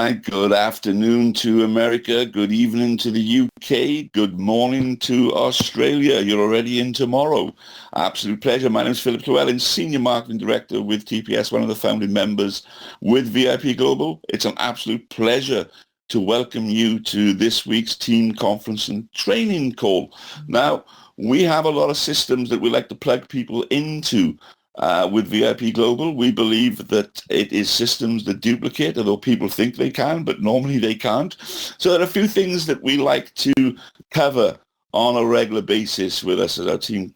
right, good afternoon to America, good evening to the UK, good morning to Australia. You're already in tomorrow. Absolute pleasure. My name is Philip Llewellyn, Senior Marketing Director with TPS, one of the founding members with VIP Global. It's an absolute pleasure to welcome you to this week's team conference and training call. Now, we have a lot of systems that we like to plug people into. With VIP Global, we believe that it is systems that duplicate, although people think they can, but normally they can't. So there are a few things that we like to cover on a regular basis with us at our team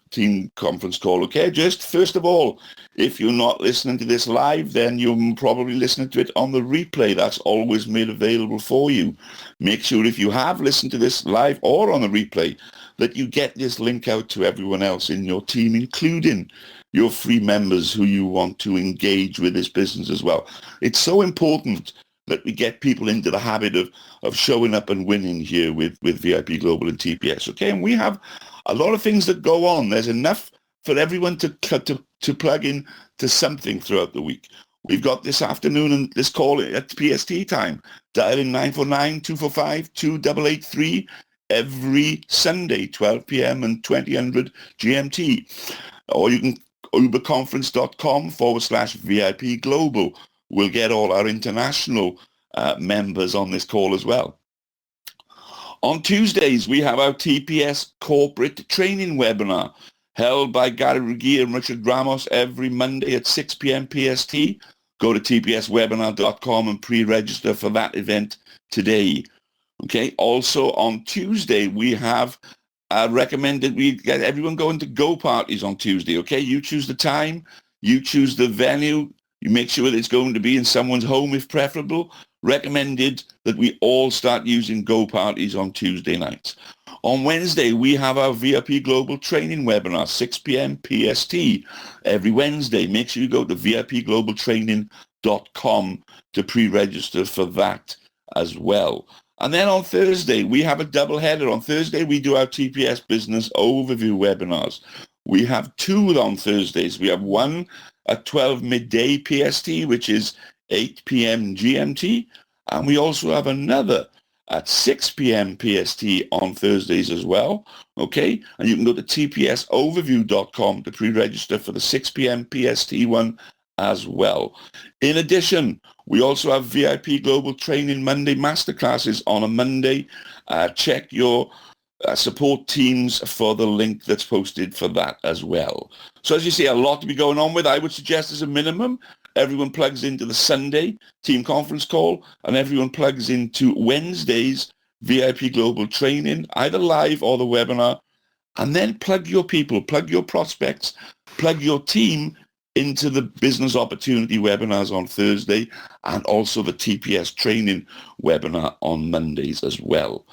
conference call. Okay, just first of all, if you're not listening to this live, then you're probably listening to it on the replay. That's always made available for you. Make sure if you have listened to this live or on the replay, that you get this link out to everyone else in your team, including your free members who you want to engage with this business as well. It's so important that we get people into the habit of showing up and winning here with VIP Global and TPS. Okay, and we have a lot of things that go on. There's enough for everyone to plug in to something throughout the week. We've got this afternoon and this call at PST time, dialing 949-245-2883 every Sunday, 12 p.m. and 2000 GMT. Or you can uberconference.com/VIP Global. We'll get all our international members on this call as well. On Tuesdays, we have our TPS corporate training webinar held by Gary Ruggie and Richard Ramos every Monday at 6 p.m. PST. Go to tpswebinar.com and pre-register for that event today. Okay. Also on Tuesday, we have recommended we get everyone going to go parties on Tuesday. Okay, you choose the time, you choose the venue, you make sure that it's going to be in someone's home if preferable. Recommended that we all start using go parties on Tuesday nights. On Wednesday, we have our VIP Global Training webinar, 6 p.m. PST, every Wednesday. Make sure you go to vipglobaltraining.com to pre-register for that as well. And then on Thursday, we have a double header. On Thursday, we do our TPS Business Overview webinars. We have two on Thursdays. We have one at 12 midday PST, which is 8 p.m. GMT. And we also have another at 6 p.m. PST on Thursdays as well. Okay? And you can go to tpsoverview.com to pre-register for the 6 p.m. PST one as well. In addition, we also have VIP Global Training Monday Masterclasses on a Monday. Check your support teams for the link that's posted for that as well. So as you see, a lot to be going on with. I would suggest as a minimum, everyone plugs into the Sunday team conference call and everyone plugs into Wednesday's VIP Global Training, either live or the webinar, and then plug your people, plug your prospects, plug your team into the business opportunity webinars on Thursday and also the TPS training webinar on Mondays as well.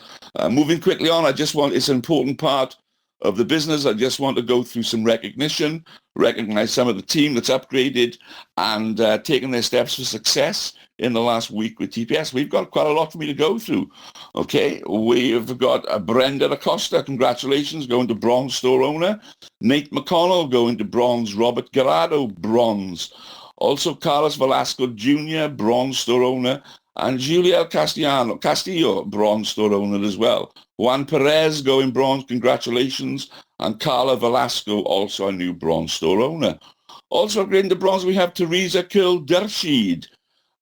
Moving quickly on, it's an important part of the business. I just want to go through some recognition, recognize some of the team that's upgraded and taken their steps for success in the last week with TPS. We've got quite a lot for me to go through. Okay, we've got Brenda Acosta, congratulations, going to bronze store owner. Nate McConnell going to bronze. Robert Garado, bronze. Also Carlos Velasco Jr., bronze store owner. And Juliel Castillo, bronze store owner as well. Juan Perez going bronze, congratulations. And Carla Velasco, also a new bronze store owner. Also upgrading to bronze, we have Teresa Kildersheed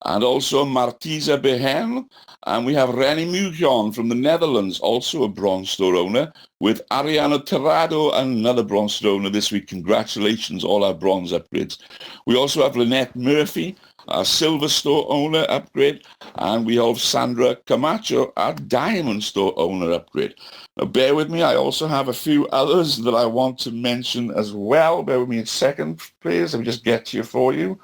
and also Martisa Behen. And we have Renny Mugion from the Netherlands, also a bronze store owner, with Ariana Terrado, another bronze store owner this week. Congratulations, all our bronze upgrades. We also have Lynette Murphy, our silver store owner upgrade, and we have Sandra Camacho, our diamond store owner upgrade. Now, bear with me, I also have a few others that I want to mention as well. Bear with me a second, please. Let me just get here for you,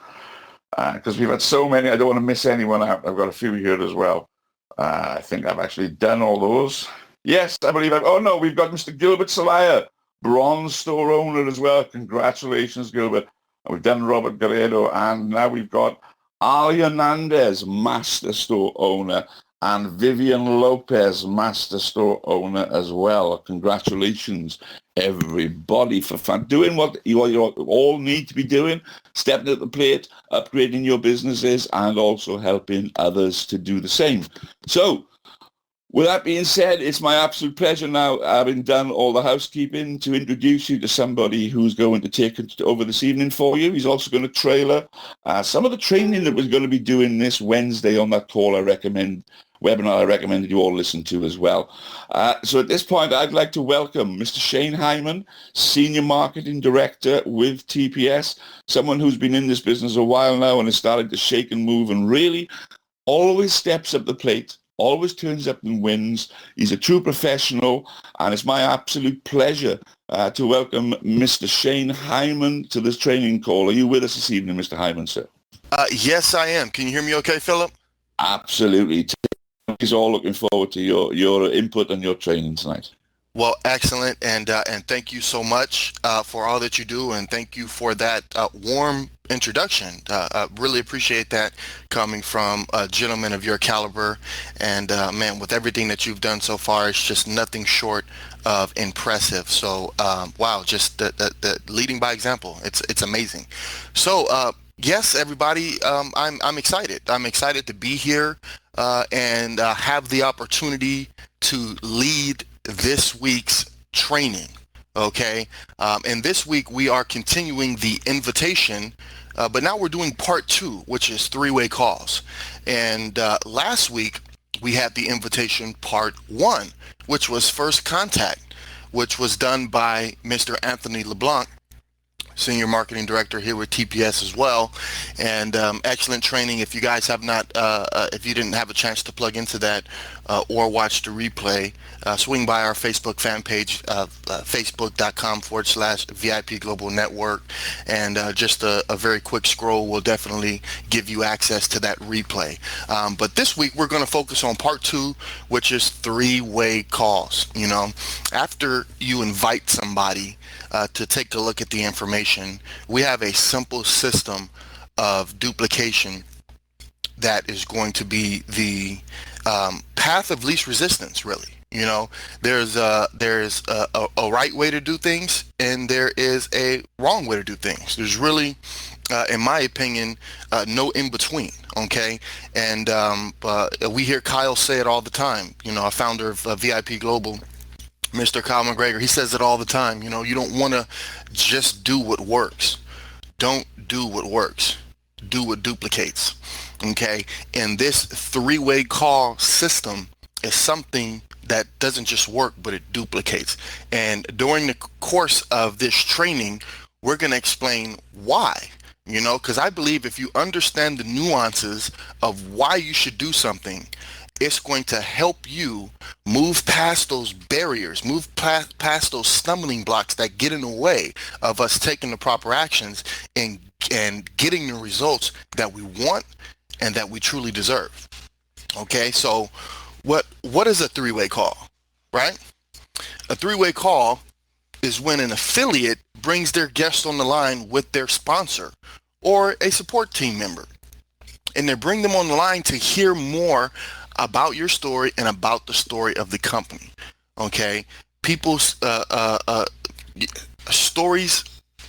because we've had so many, I don't want to miss anyone out. I've got a few here as well. I think I've actually done all those. Yes, I believe we've got Mr. Gilbert Salaya, bronze store owner as well. Congratulations, Gilbert. And we've done Robert Guerrero, and now we've got Ali Hernandez, master store owner, and Vivian Lopez, master store owner as well. Congratulations, everybody, for doing what you all need to be doing, stepping at the plate, upgrading your businesses, and also helping others to do the same. So, with that being said, it's my absolute pleasure now, having done all the housekeeping, to introduce you to somebody who's going to take it over this evening for you. He's also going to trailer some of the training that we're going to be doing this Wednesday on that call webinar I recommended you all listen to as well. So at this point, I'd like to welcome Mr. Shane Hyman, Senior Marketing Director with TPS, someone who's been in this business a while now and has started to shake and move and really always steps up the plate, always turns up and wins. He's a true professional, and it's my absolute pleasure to welcome Mr. Shane Hyman to this training call. Are you with us this evening, Mr. Hyman, sir? Yes, I am. Can you hear me okay, Philip? Absolutely. He's all looking forward to your input and your training tonight. Well, excellent, and thank you so much for all that you do, and thank you for that warm introduction. I really appreciate that coming from a gentleman of your caliber, and man, with everything that you've done so far, it's just nothing short of impressive. So, wow, just the leading by example. It's amazing. So, yes, everybody, I'm excited. I'm excited to be here and have the opportunity to lead this week's training. Okay, and this week we are continuing the invitation, but now we're doing part 2, which is three-way calls. And last week we had the invitation part 1, which was first contact, which was done by Mr. Anthony LeBlanc, Senior Marketing Director here with TPS as well, and excellent training. If you guys have not, if you didn't have a chance to plug into that or watch the replay, swing by our Facebook fan page, facebook.com/VIP Global Network, and just a very quick scroll will definitely give you access to that replay. But this week we're going to focus on part 2, which is three-way calls. You know, after you invite somebody to take a look at the information, we have a simple system of duplication that is going to be the path of least resistance, really. You know, there's a right way to do things, and there is a wrong way to do things. There's really, in my opinion, no in between. Okay, and we hear Kyle say it all the time. You know, a founder of VIP Global, Mr. Kyle McGregor, he says it all the time. You know, you don't want to just do what works. Don't do what works. Do what duplicates. Okay, and this three-way call system is something that doesn't just work, but it duplicates. And during the course of this training, we're going to explain why. You know, because I believe if you understand the nuances of why you should do something, it's going to help you move past those barriers, move past those stumbling blocks that get in the way of us taking the proper actions and getting the results that we want and that we truly deserve. Okay, so what is a three-way call, right? A three-way call is when an affiliate brings their guest on the line with their sponsor or a support team member, and they bring them on the line to hear more about your story and about the story of the company. Okay, people's stories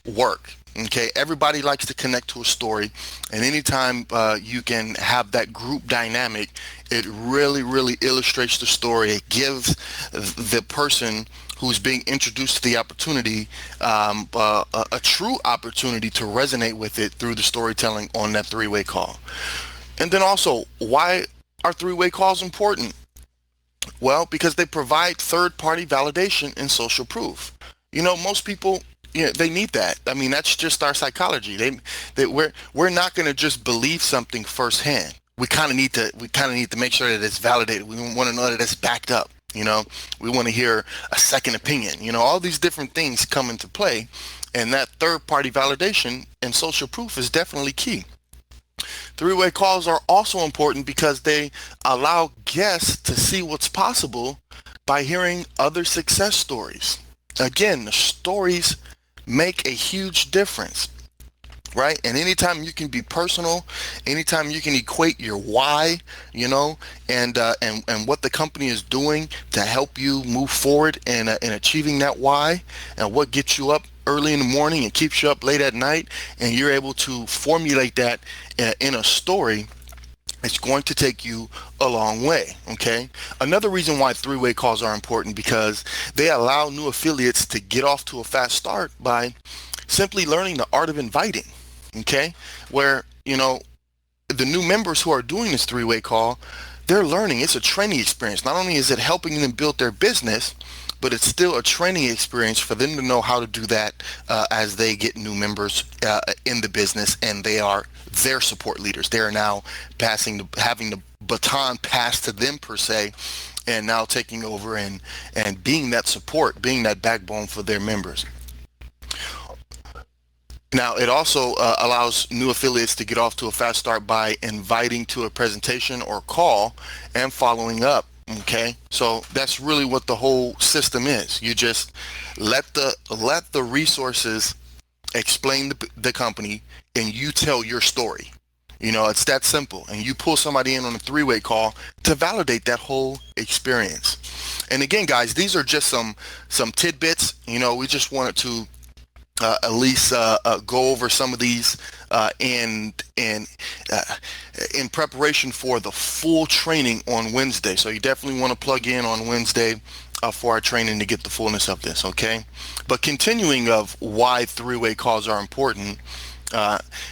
work. Okay, everybody likes to connect to a story, and anytime you can have that group dynamic, it really illustrates the story. It gives the person who's being introduced to the opportunity a true opportunity to resonate with it through the storytelling on that three-way call. And then also, why are three-way calls important? Well, because they provide third-party validation and social proof. You know, most people, you know, they need that. I mean, that's just our psychology. We're not going to just believe something firsthand. We kind of need to make sure that it's validated. We want to know that it's backed up. You know, we want to hear a second opinion. You know, all these different things come into play, and that third-party validation and social proof is definitely key. Three-way calls are also important because they allow guests to see what's possible by hearing other success stories. Again, the stories make a huge difference. right? And anytime you can be personal, anytime you can equate your why, and what the company is doing to help you move forward in achieving that why, and what gets you up early in the morning and keeps you up late at night, and you're able to formulate that in a story, it's going to take you a long way. Okay. Another reason why three-way calls are important, because they allow new affiliates to get off to a fast start by simply learning the art of inviting. Okay. Where, the new members who are doing this three-way call, they're learning. It's a training experience. Not only is it helping them build their business, but it's still a training experience for them to know how to do that as they get new members in the business, and they are their support leaders. They are now having the baton passed to them per se, and now taking over and being that support, being that backbone for their members. Now, it also allows new affiliates to get off to a fast start by inviting to a presentation or call and following up. Okay, so that's really what the whole system is. You just let the resources explain the company, and you tell your story. It's that simple. And you pull somebody in on a three-way call to validate that whole experience. And again, guys, these are just some tidbits. We just wanted to at least go over some of these in preparation for the full training on Wednesday. So you definitely want to plug in on Wednesday for our training to get the fullness of this. Okay, but continuing of why three-way calls are important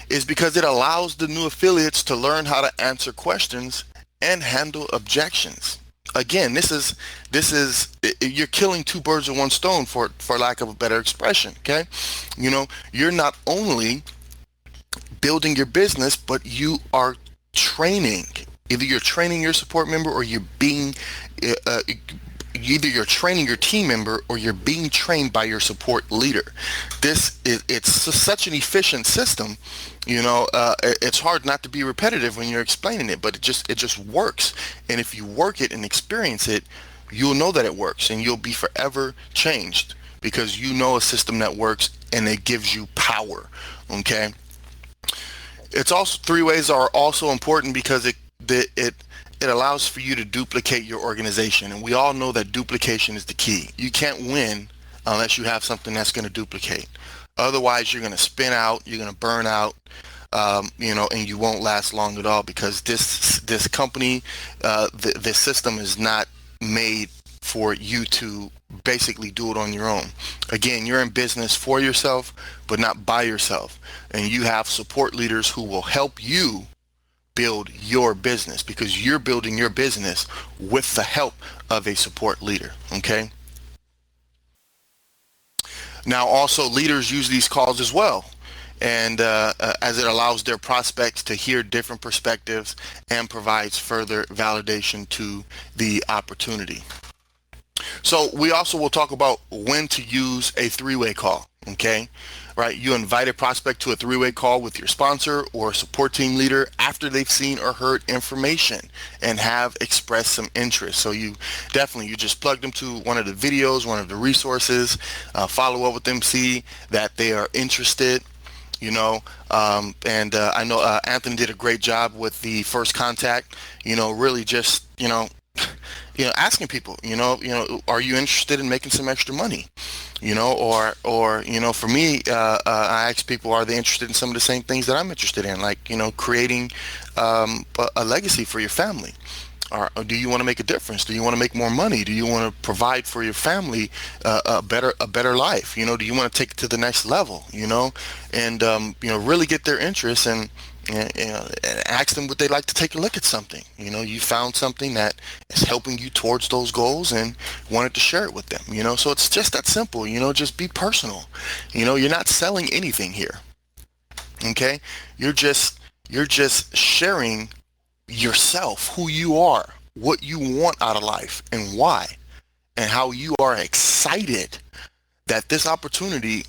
is because it allows the new affiliates to learn how to answer questions and handle objections. Again, this is you're killing two birds with one stone, for lack of a better expression. Okay, you're not only building your business, but you are training. Either you're training your support member, or you're being either you're training your team member, or you're being trained by your support leader. It's such an efficient system. It's hard not to be repetitive when you're explaining it, but it just works. And if you work it and experience it, you'll know that it works, and you'll be forever changed, because you know a system that works and it gives you power. Okay. It's also, three ways are also important because it allows for you to duplicate your organization. And we all know that duplication is the key. You can't win unless you have something that's going to duplicate. Otherwise, you're going to spin out, you're going to burn out, and you won't last long at all, because this company, this system is not made for you to basically do it on your own. Again, you're in business for yourself, but not by yourself. And you have support leaders who will help you build your business, because you're building your business with the help of a support leader. Okay. Now, also, leaders use these calls as well, and as it allows their prospects to hear different perspectives and provides further validation to the opportunity. So we also will talk about when to use a three-way call. Okay, right? You invite a prospect to a three-way call with your sponsor or support team leader after they've seen or heard information and have expressed some interest. So you just plug them to one of the videos, one of the resources, follow up with them, see that they are interested. I know Anthony did a great job with the first contact. Really just asking people, are you interested in making some extra money? Or for me, I ask people, are they interested in some of the same things that I'm interested in, like, creating a legacy for your family? Or do you want to make a difference? Do you want to make more money? Do you want to provide for your family a better life? Do you want to take it to the next level? And really get their interest, and ask them would they like to take a look at something. You found something that is helping you towards those goals and wanted to share it with them. So it's just that simple. Just be personal. You're not selling anything here. Okay, you're just sharing yourself, who you are, what you want out of life, and why, and how you are excited that this opportunity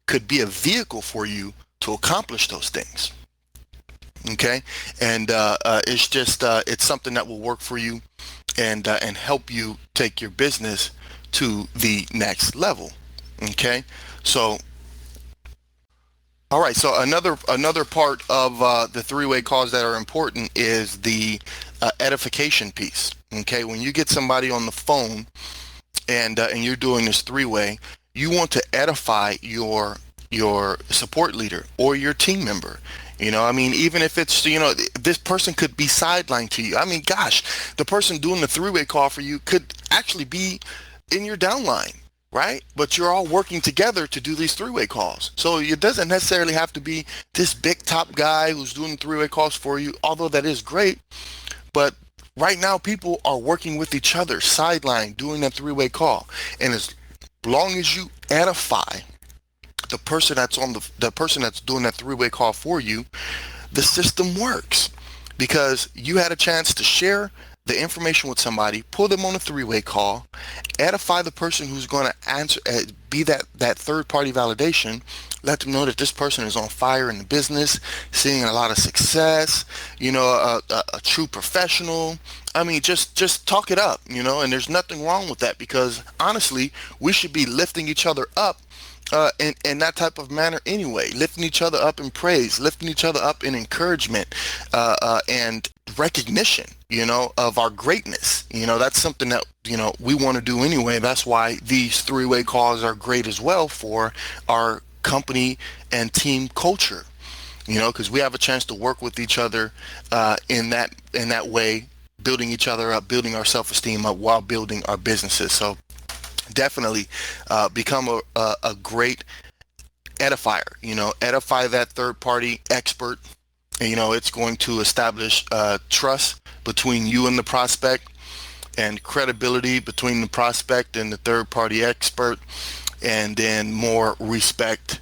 could be a vehicle for you to accomplish those things. Okay, and it's just it's something that will work for you and help you take your business to the next level. Okay, so All right. So another part of the three-way calls that are important is the edification piece. Okay, when you get somebody on the phone and you're doing this three-way, you want to edify your support leader or your team member. You know, I mean, even if it's, you know, this person could be sidelined to you. I mean, gosh, the person doing the three-way call for you could actually be in your downline, right? But you're all working together to do these three-way calls. So it doesn't necessarily have to be this big top guy who's doing three-way calls for you, although that is great. But right now, people are working with each other, sideline, doing that three-way call. And as long as you edify the person that's on the person that's doing that three-way call for you, the system works because you had a chance to share the information with somebody, pull them on a three-way call, edify the person who's going to answer, be that third-party validation, let them know that this person is on fire in the business, seeing a lot of success, you know, a true professional. I mean, just talk it up, you know, and there's nothing wrong with that because honestly, we should be lifting each other up in that type of manner anyway, lifting each other up in praise, lifting each other up in encouragement and recognition, you know, of our greatness. You know, that's something that, you know, we want to do anyway. That's why these three-way calls are great as well for our company and team culture, you know, because we have a chance to work with each other in that way, building each other up, building our self-esteem up while building our businesses. So definitely become a great edifier, you know, edify that third party expert. And, you know, it's going to establish trust between you and the prospect and credibility between the prospect and the third party expert, and then more respect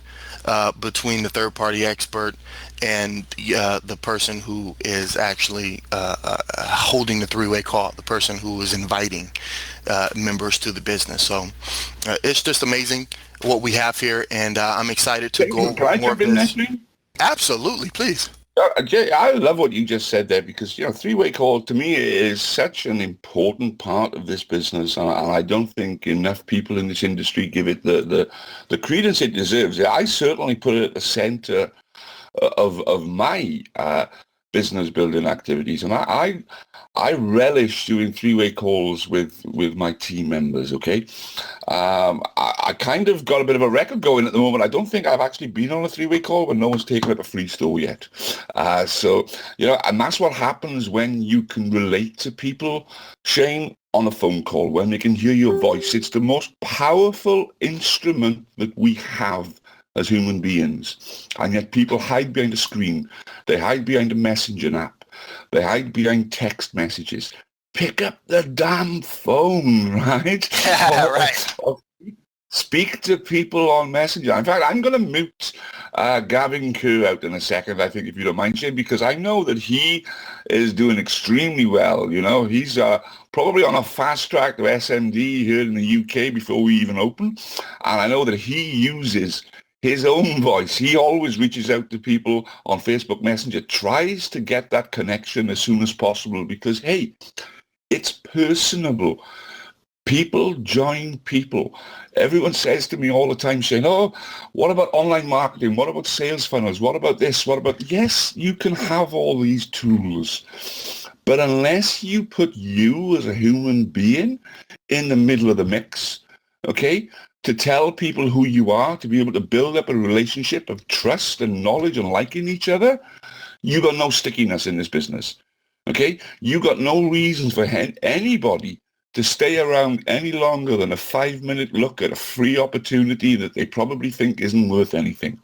between the third party expert and the person who is actually holding the three-way call, the person who is inviting members to the business. So it's just amazing what we have here, and I'm excited to go over more of this. Absolutely, please. Jay, I love what you just said there because, you know, three-way call to me is such an important part of this business, and I don't think enough people in this industry give it the credence it deserves. I certainly put it at the center of my business building activities, and I relish doing three-way calls with my team members. Okay, I kind of got a bit of a record going at the moment. I don't think I've actually been on a three-way call when no one's taken up a free store yet. So, you know, and that's what happens when you can relate to people, Shane, on a phone call, when they can hear your voice. It's the most powerful instrument that we have as human beings, and yet people hide behind a screen. They hide behind a messenger app. They hide behind text messages. Pick up the damn phone, right? Right. Or speak to people on Messenger. In fact, I'm going to mute Gavin Kerr out in a second, I think, if you don't mind, Shane, because I know that he is doing extremely well. You know, he's probably on a fast track to SMD here in the UK before we even open. And I know that he uses his own voice. He always reaches out to people on Facebook Messenger, tries to get that connection as soon as possible because, hey, it's personable. People join people. Everyone says to me all the time, saying, oh, what about online marketing? What about sales funnels? What about this? What about... Yes, you can have all these tools, but unless you put you as a human being in the middle of the mix, okay, to tell people who you are, to be able to build up a relationship of trust and knowledge and liking each other, you got no stickiness in this business. Okay? You got no reason for anybody to stay around any longer than a 5-minute look at a free opportunity that they probably think isn't worth anything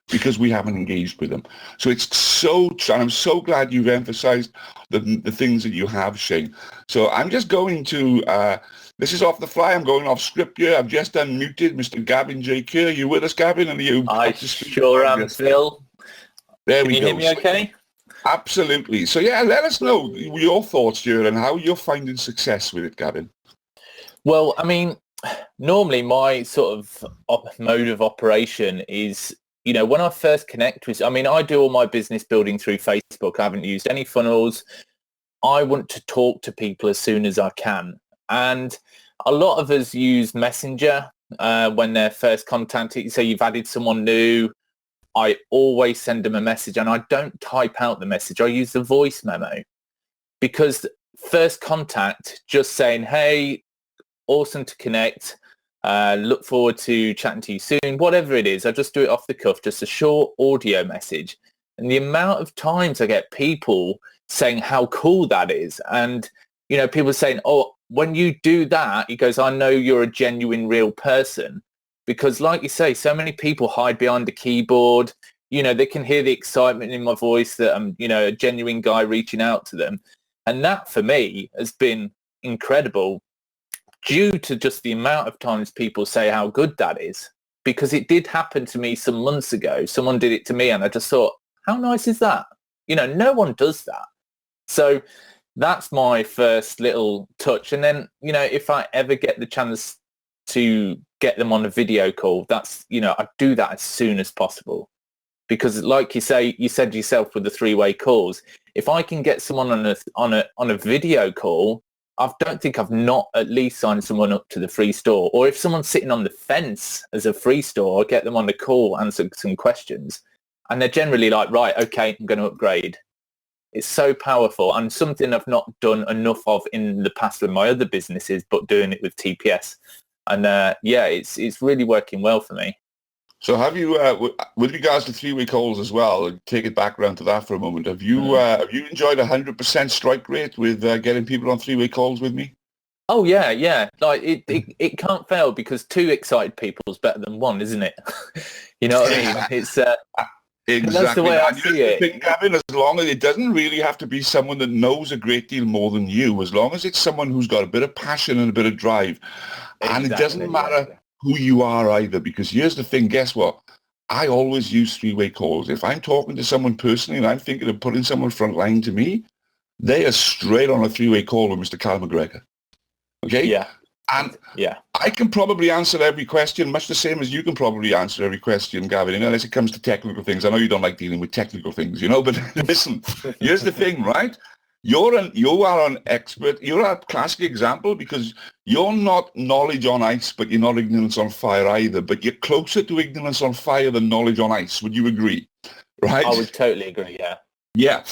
because we haven't engaged with them. So it's so, and I'm so glad you've emphasized the things that you have, Shane. So I'm just going to... this is off the fly. I'm going off script here. I've just unmuted Mr. Gavin J. Kerr. Are you with us, Gavin? And you? I sure am, Phil. There we go. Can you hear me okay? Absolutely. So, yeah, let us know your thoughts here and how you're finding success with it, Gavin. Well, I mean, normally my sort of mode of operation is, you know, when I first connect with, I mean, I do all my business building through Facebook. I haven't used any funnels. I want to talk to people as soon as I can. And a lot of us use Messenger when they're first contacted. So you've added someone new. I always send them a message, and I don't type out the message. I use the voice memo, because first contact, just saying, hey, awesome to connect. Look forward to chatting to you soon. Whatever it is, I just do it off the cuff, just a short audio message. And the amount of times I get people saying how cool that is. And, people saying, oh, when you do that, he goes, I know you're a genuine, real person. Because like you say, so many people hide behind the keyboard. They can hear the excitement in my voice that I'm, a genuine guy reaching out to them. And that for me has been incredible, due to just the amount of times people say how good that is. Because it did happen to me some months ago. Someone did it to me and I just thought, how nice is that? No one does that. So that's my first little touch. And then, if I ever get the chance to get them on a video call, that's, I do that as soon as possible. Because like you said yourself with the 3-way calls, if I can get someone on a video call, I don't think I've not at least signed someone up to the free store. Or if someone's sitting on the fence as a free store, I get them on the call, answer some questions. And they're generally like, right, okay, I'm going to upgrade. It's so powerful, and something I've not done enough of in the past with my other businesses, but doing it with TPS. And it's really working well for me. So have you, with regards to 3-way calls as well, take it back around to that for a moment. Have you enjoyed 100% strike rate with getting people on 3-way calls with me? Oh yeah. Like it can't fail, because 2 excited people is better than 1, isn't it? You know what I mean? It's exactly. That's the way I see it. Think, Gavin, as long as it doesn't really have to be someone that knows a great deal more than you, as long as it's someone who's got a bit of passion and a bit of drive, and it doesn't matter who you are either, because here's the thing, guess what? I always use 3-way calls. If I'm talking to someone personally and I'm thinking of putting someone front line to me, they are straight on a 3-way call with Mr. Cal McGregor. Okay? Yeah. And I can probably answer every question, much the same as you can probably answer every question, Gavin, unless it comes to technical things. I know you don't like dealing with technical things, but listen, here's the thing, right? You are an expert. You're a classic example, because you're not knowledge on ice, but you're not ignorance on fire either. But you're closer to ignorance on fire than knowledge on ice. Would you agree? Right? I would totally agree, yeah. Yeah.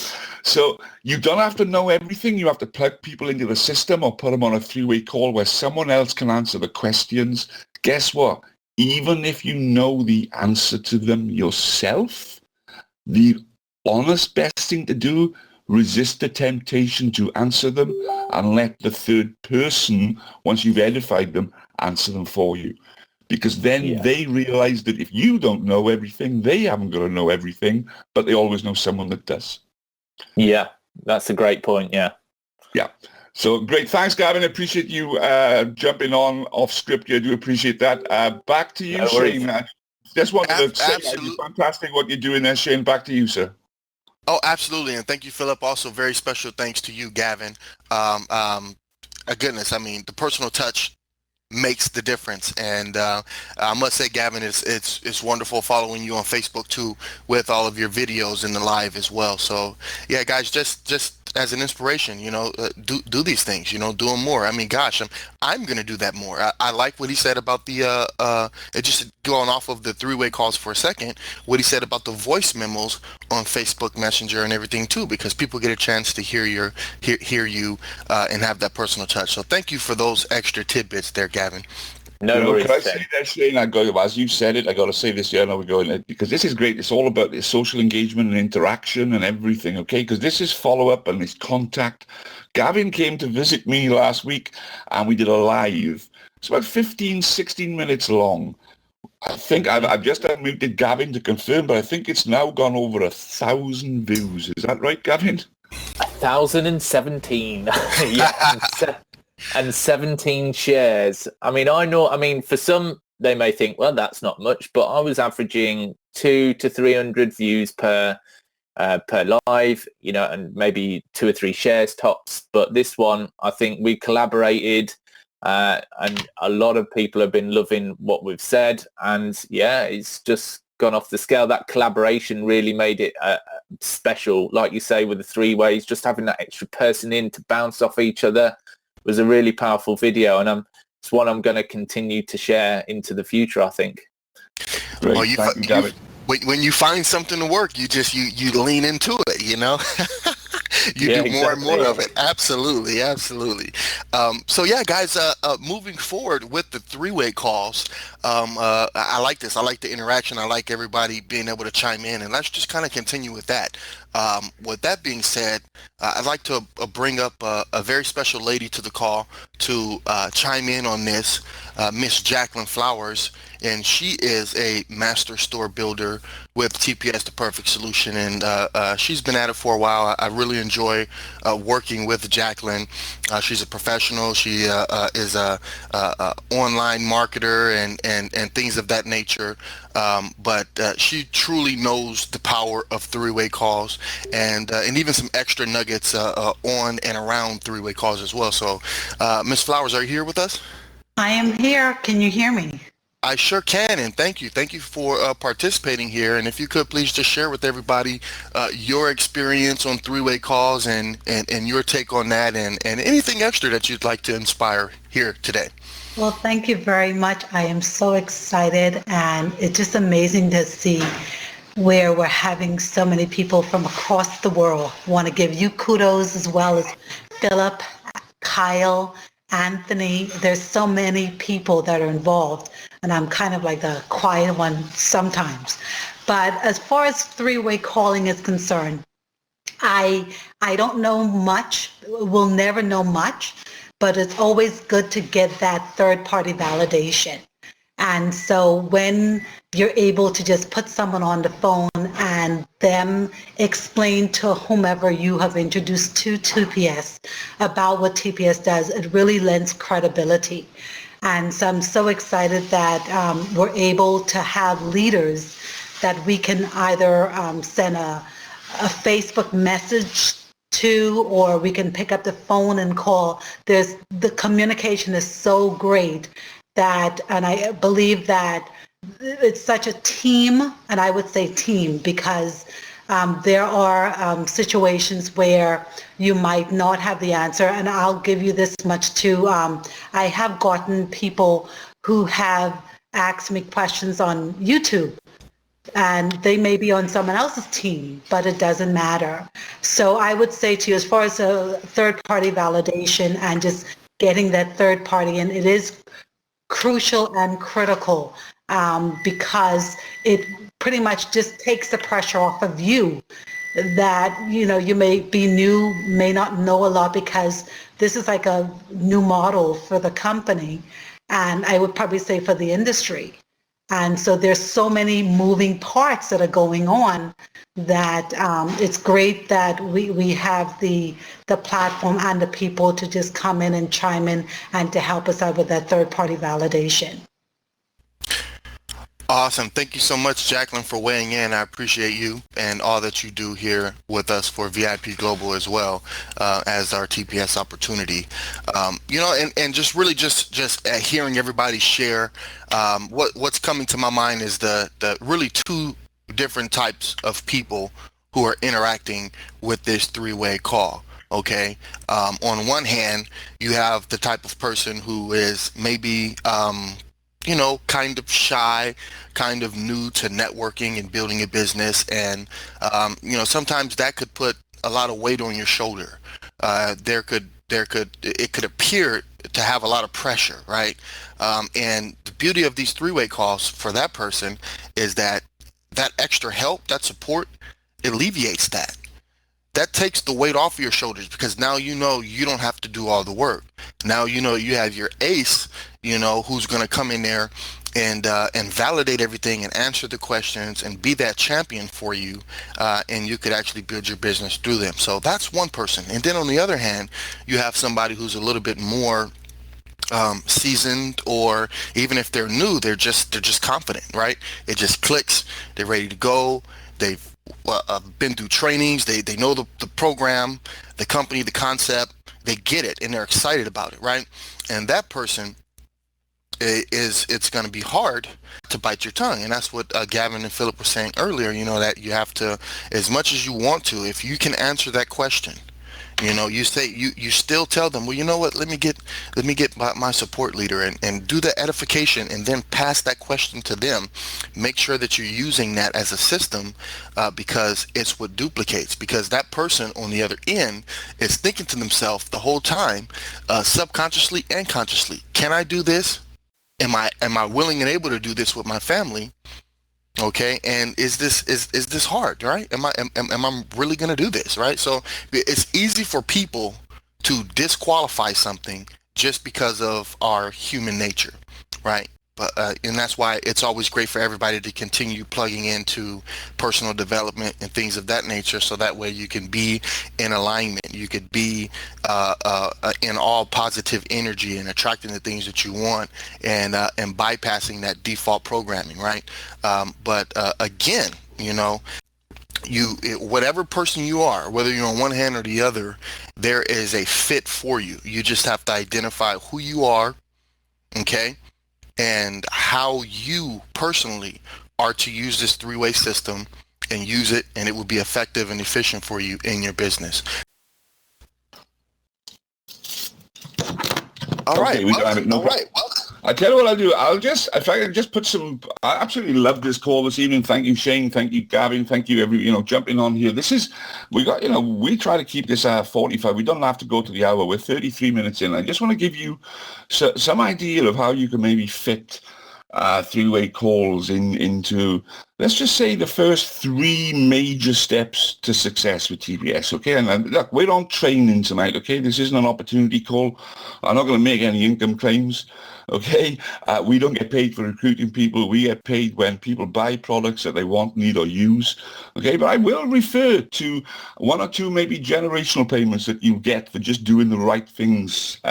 So you don't have to know everything. You have to plug people into the system or put them on a 3-way call where someone else can answer the questions. Guess what? Even if you know the answer to them yourself, the honest best thing to do, resist the temptation to answer them and let the third person, once you've edified them, answer them for you. Because then they realize that if you don't know everything, they haven't got to know everything, but they always know someone that does. Yeah, that's a great point, yeah. So great. Thanks, Gavin. I appreciate you jumping on off script. I do appreciate that. Back to you, Shane. Just wanted to say it's fantastic what you're doing there, Shane. Back to you, sir. Oh, absolutely. And thank you, Philip. Also, very special thanks to you, Gavin. Goodness, I mean, the personal touch makes the difference. And I must say, Gavin, it's wonderful following you on Facebook, too, with all of your videos and the live as well. So, yeah, guys, just as an inspiration, do these things, do them more. I mean, gosh, I'm going to do that more. I like what he said about the, just going off of the 3-way calls for a second, what he said about the voice memos on Facebook Messenger and everything too, because people get a chance to hear you and have that personal touch. So thank you for those extra tidbits there, Gavin. No worries. Can I say that, Shane? As you said it, I got to say this. Now we're going, because this is great. It's all about this social engagement and interaction and everything. Okay, because this is follow up and this contact. Gavin came to visit me last week, and we did a live. It's about 15, 16 minutes long. I think I've just unmuted Gavin to confirm, but I think it's now gone over 1,000 views. Is that right, Gavin? 1,017. Yeah. And 17 shares. I mean, for some, they may think, well, that's not much, but I was averaging 200 to 300 views per live, and maybe 2 or 3 shares tops. But this one, I think we collaborated, and a lot of people have been loving what we've said. And yeah, it's just gone off the scale. That collaboration really made it special. Like you say, with the 3 ways, just having that extra person in to bounce off each other was a really powerful video, and it's one I'm going to continue to share into the future, I think. Great. Thank you, Gavin. when you find something to work, you lean into it, you know. You Yeah, do more and more exactly. of it. Absolutely, absolutely. So yeah, guys, moving forward with the three-way calls, I like this. I like the interaction. I like everybody being able to chime in, and let's just kind of continue with that. With that being said, I'd like to bring up a very special lady to the call to chime in on this, Miss Jacqueline Flowers, and she is a master store builder with TPS The Perfect Solution, and she's been at it for a while. I really enjoy working with Jacqueline. She's a professional. She is a online marketer and things of that nature. But she truly knows the power of three-way calls and even some extra nuggets on and around three-way calls as well. So, Ms. Flowers, are you here with us? I am here. Can you hear me? I sure can, and thank you. Thank you for participating here. And if you could please just share with everybody your experience on three-way calls and your take on that and anything extra that you'd like to inspire here today. Well, thank you very much. I am so excited, and it's just amazing to see where we're having so many people from across the world. Want to give you kudos as well as Philip, Kyle, Anthony. There's so many people that are involved, and I'm kind of like the quiet one sometimes. But as far as three-way calling is concerned, I don't know much, will never know much, but it's always good to get that third-party validation. And so when you're able to just put someone on the phone and them explain to whomever you have introduced to TPS about what TPS does, it really lends credibility. And so I'm so excited that we're able to have leaders that we can either send a Facebook message to, or we can pick up the phone and call. The communication is so great that, and I believe that it's such a team, and I would say team, because there are situations where you might not have the answer. And I'll give you this much too. I have gotten people who have asked me questions on YouTube, and they may be on someone else's team, but it doesn't matter. So I would say to you, as far as a third-party validation and just getting that third party in, it is crucial and critical, because it pretty much just takes the pressure off of you that, you may be new, may not know a lot, because this is like a new model for the company, and I would probably say for the industry. And so there's so many moving parts that are going on that it's great that we have the platform and the people to just come in and chime in and to help us out with that third-party validation. Awesome. Thank you so much, Jacqueline, for weighing in. I appreciate you and all that you do here with us for VIP Global as well, as our TPS opportunity. And just really just hearing everybody share, what's coming to my mind is the really two different types of people who are interacting with this three-way call. Okay. On one hand, you have the type of person who is maybe, kind of shy, kind of new to networking and building a business. And, sometimes that could put a lot of weight on your shoulder. It could appear to have a lot of pressure, right? And the beauty of these three-way calls for that person is that extra help, that support alleviates that. That takes the weight off of your shoulders, because now you don't have to do all the work. Now you have your ace, who's going to come in there and validate everything and answer the questions and be that champion for you, and you could actually build your business through them. So that's one person. And then on the other hand, you have somebody who's a little bit more seasoned, or even if they're new, they're just confident, right? It just clicks. They're ready to go. They've been through trainings. They know the program, the company, the concept. They get it and they're excited about it, right? And that person it's going to be hard to bite your tongue. And that's what Gavin and Philip were saying earlier, that you have to, as much as you want to, if you can answer that question You know, you say you still tell them, well, you know what, let me get my support leader and do the edification, and then pass that question to them. Make sure that you're using that as a system, because it's what duplicates, because that person on the other end is thinking to themselves the whole time, subconsciously and consciously, can I do this? Am I willing and able to do this with my family? Okay, and is this hard, right? Am I really going to do this, right? So it's easy for people to disqualify something just because of our human nature, right? But and that's why it's always great for everybody to continue plugging into personal development and things of that nature, so that way you can be in alignment. You could be in all positive energy and attracting the things that you want, and bypassing that default programming, right? But again, you know, whatever person you are, whether you're on one hand or the other, there is a fit for you. You just have to identify who you are, okay, and how you personally are to use this three-way system and use it, and it will be effective and efficient for you in your business. All right. I tell you what I'll do. If I can just put some, I absolutely love this call this evening. Thank you, Shane. Thank you, Gavin. Thank you, jumping on here. We try to keep this 45. We don't have to go to the hour. We're 33 minutes in. I just want to give you some idea of how you can maybe fit three-way calls into, let's just say, the first three major steps to success with TPS, okay? And look, we're on training tonight, okay? This isn't an opportunity call. I'm not going to make any income claims, okay? We don't get paid for recruiting people. We get paid when people buy products that they want, need, or use, okay? But I will refer to one or two maybe generational payments that you get for just doing the right things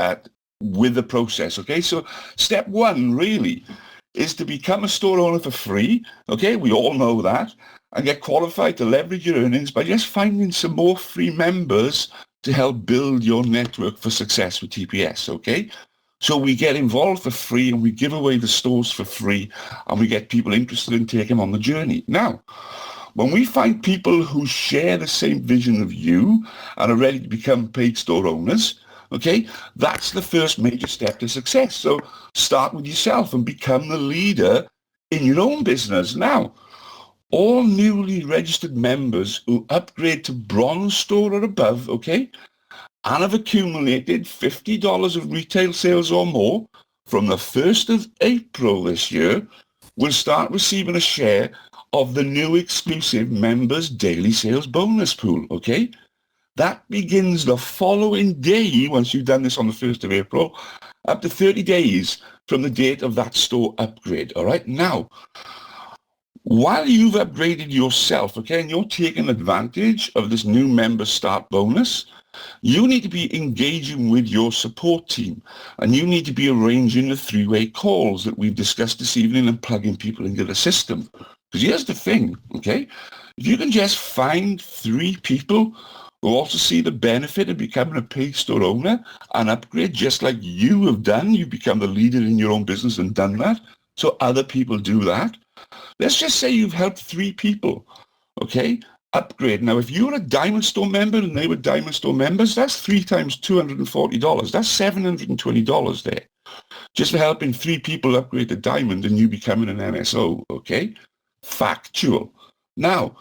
with the process, okay? So step one, really, is to become a store owner for free, okay? We all know that, and get qualified to leverage your earnings by just finding some more free members to help build your network for success with TPS, okay? So we get involved for free, and we give away the stores for free, and we get people interested in taking on the journey. Now, when we find people who share the same vision of you and are ready to become paid store owners, okay, that's the first major step to success. So start with yourself and become the leader in your own business. Now, all newly registered members who upgrade to bronze store or above, okay, and have accumulated $50 of retail sales or more from the 1st of April this year will start receiving a share of the new exclusive members daily sales bonus pool, okay? That begins the following day, once you've done this on the 1st of April, up to 30 days from the date of that store upgrade, all right? Now, while you've upgraded yourself, okay, and you're taking advantage of this new member start bonus, you need to be engaging with your support team, and you need to be arranging the three-way calls that we've discussed this evening and plugging people into the system. Because here's the thing, okay? If you can just find 3 people who also see the benefit of becoming a paid store owner and upgrade just like you have done. You become the leader in your own business and done that. So other people do that. Let's just say you've helped 3 people, okay, upgrade. Now, if you're a Diamond Store member and they were Diamond Store members, that's 3 times $240. That's $720 there. Just for helping 3 people upgrade to Diamond and you becoming an MSO, okay? Factual. Now,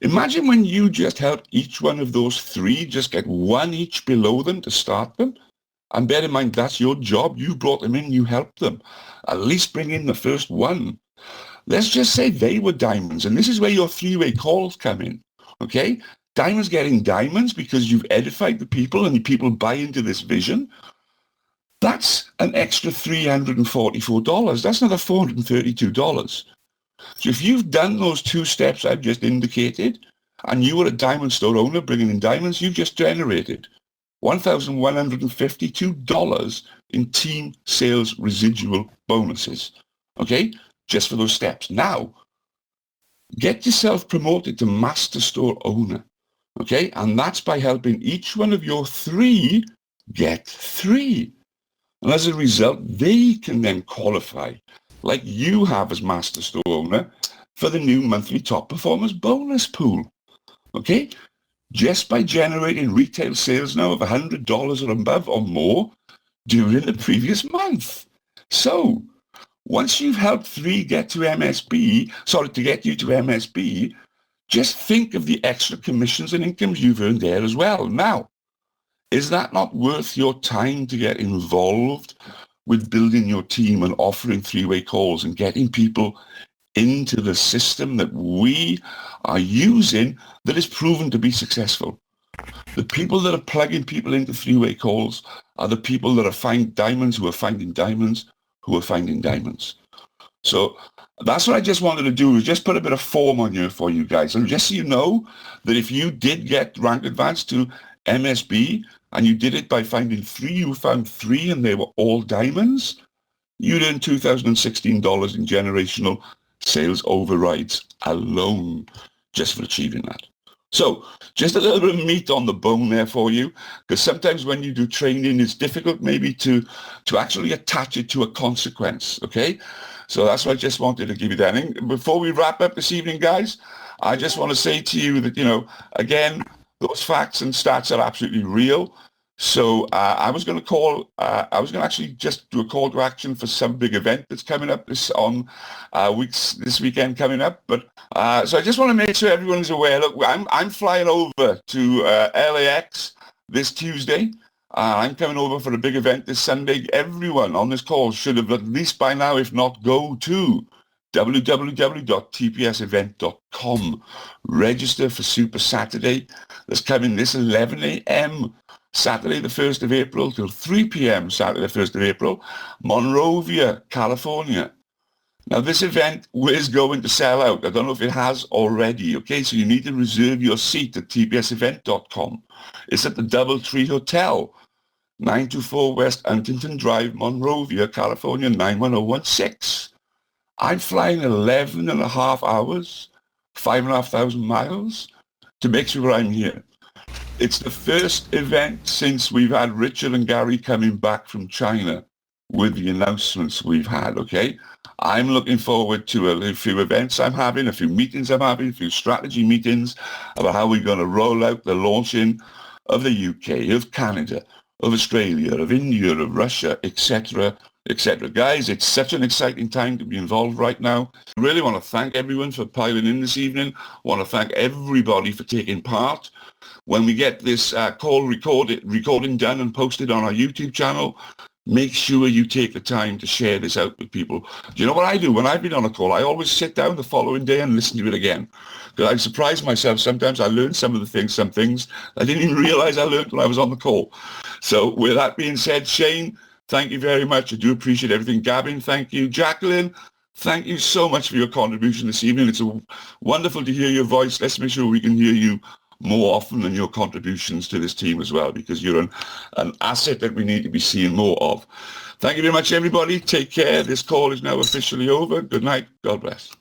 imagine when you just help each one of those 3 just get 1 each below them to start them. And bear in mind, that's your job. You brought them in, you helped them. At least bring in the first 1. Let's just say they were diamonds. And this is where your three-way calls come in, okay? Diamonds getting diamonds because you've edified the people and the people buy into this vision. That's an extra $344. That's another $432. So if you've done those 2 steps I've just indicated, and you were a diamond store owner bringing in diamonds, you've just generated $1,152 in team sales residual bonuses, okay, just for those steps. Now, get yourself promoted to master store owner, okay, and that's by helping each one of your 3 get 3. And as a result, they can then qualify, like you have as master store owner, for the new monthly top performers bonus pool, okay? just by generating retail sales now of $100 or above or more during the previous month. So once you've helped 3 get to MSB, to get you to MSB, just think of the extra commissions and incomes you've earned there as well. Now, is that not worth your time to get involved with building your team and offering 3-way calls and getting people into the system that we are using that is proven to be successful? The people that are plugging people into 3-way calls are the people that are finding diamonds who are finding diamonds who are finding diamonds. So that's what I just wanted to do, is just put a bit of form on here for you guys. And just so you know that if you did get rank advanced to MSB and you did it by finding 3, you found 3 and they were all diamonds, you'd earn $2,016 in generational sales overrides alone just for achieving that. So just a little bit of meat on the bone there for you, because sometimes when you do training, it's difficult maybe to actually attach it to a consequence, okay? So that's why I just wanted to give you that. And before we wrap up this evening, guys, I just want to say to you that, again, those facts and stats are absolutely real. So I was going to actually just do a call to action for some big event that's coming up this weekend coming up. But so I just want to make sure everyone's aware. Look, I'm flying over to LAX this Tuesday. I'm coming over for a big event this Sunday. Everyone on this call should have at least by now, if not, go to www.tpsevent.com. Register for Super Saturday. That's coming this 11 a.m. Saturday the 1st of April till 3 p.m. Saturday the 1st of April, Monrovia, California. Now this event is going to sell out. I don't know if it has already, okay? So you need to reserve your seat at tpsevent.com. It's at the DoubleTree Hotel, 924 West Huntington Drive, Monrovia, California, 91016. I'm flying 11 and a half hours, 5,500 miles to make sure I'm here. It's the first event since we've had Richard and Gary coming back from China with the announcements we've had, okay? I'm looking forward to a few events I'm having, a few meetings I'm having, a few strategy meetings about how we're going to roll out the launching of the UK, of Canada, of Australia, of India, of Russia, etc., etc. Guys, it's such an exciting time to be involved right now. I really want to thank everyone for piling in this evening. I want to thank everybody for taking part. When we get this call recording done and posted on our YouTube channel, make sure you take the time to share this out with people. Do you know what I do? When I've been on a call, I always sit down the following day and listen to it again. Because I surprise myself. Sometimes I learn some things I didn't even realize I learned when I was on the call. So with that being said, Shane, thank you very much. I do appreciate everything. Gavin, thank you. Jacqueline, thank you so much for your contribution this evening. It's wonderful to hear your voice. Let's make sure we can hear you more often than your contributions to this team as well, because you're an asset that we need to be seeing more of. Thank you very much, everybody. Take care. This call is now officially over. Good night. God bless.